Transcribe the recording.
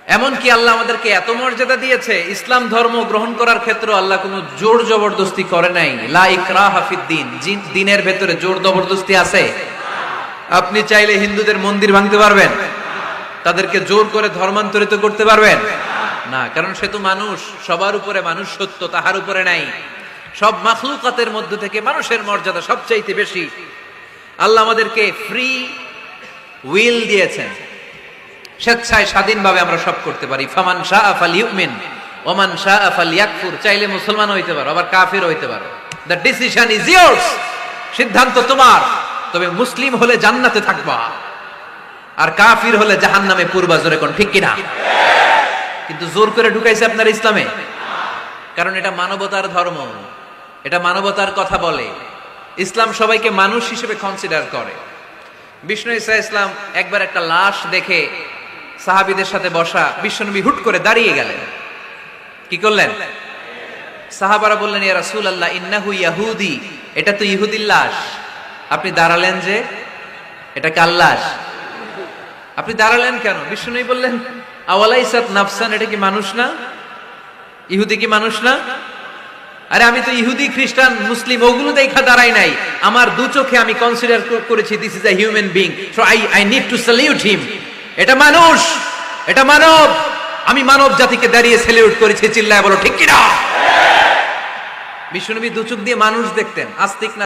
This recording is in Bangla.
এমনকি আল্লাহ আমাদেরকে এত মর্যাদা দিয়েছে, ইসলাম ধর্ম গ্রহণ করার ক্ষেত্রে আল্লাহ কোনো জোর জবরদস্তি করে নাই। লা ইকরাহা ফিদ্দিন, দ্বীনের ভেতরে জোর জবরদস্তি আছে? আপনি চাইলে হিন্দুদের মন্দির ভাঙতে পারবেন? তাদেরকে জোর করে ধর্মান্তরিত করতে পারবেন না, কারণ সে তো মানুষ। সবার উপরে মানুষ সত্য, তাহার উপরে নাই। সব মাখলুকাতের মধ্য থেকে মানুষের মর্যাদা সবচাইতে বেশি। আল্লাহ আমাদেরকে ফ্রি উইল দিয়েছেন, স্বেচ্ছায় স্বাধীনভাবে আমরা সব করতে পারি। ফামান শাআ ফালইউমিন ওয়া মান শাআ ফালইয়াকফুর। চাইলে মুসলমান হইতে পারো, আবার কাফির হইতে পারো। দ্য ডিসিশন ইজ ইয়ার্স, সিদ্ধান্ত তোমার। তবে মুসলিম হলে জান্নাতে থাকবা, আর কাফির হলে জাহান্নামে পূর্বা। জোরে কোন ঠিক কিনা? কিন্তু জোর করে ঢুকাইছে আপনার ইসলামে, কারণ এটা মানবতার ধর্ম, এটা মানবতার কথা বলে। ইসলাম সবাইকে মানুষ হিসেবে কনসিডার করে। বিষ্ণু ঈসা ইসলাম একবার একটা লাশ দেখে সাহাবীদের সাথে বসা, বিশ্বনবী হুট করে দাঁড়িয়ে গেলেন। কি করলেন? সাহাবারা বললেন, ইয়া রাসূলুল্লাহ ইন্নাহু ইয়াহুদি, এটা তো ইহুদির লাশ। আপনি দাঁড়ালেন যে, এটা কার লাশ? আপনি দাঁড়ালেন কেন? বিশ্বনবী বললেন, আওয়ালাইসাত নাফসান, এটা কি মানুষ না? ইহুদি কি মানুষ না? আরে আমি তো ইহুদি, খ্রিস্টান, মুসলিম ওগুলো দেখা দাঁড়াই নাই। আমার দু চোখে আমি কনসিডার করেছি this is a human being, so I need to salute হিম। এটা মানুষ, এটা মানব। আমি মানব জাতিকে দাঁড়িয়ে স্যালিউট করেছি। চিল্লায় বলো ঠিক কিনা? বিশ্বনবী দু চোখ দিয়ে মানুষ দেখতেন, আস্তিক না।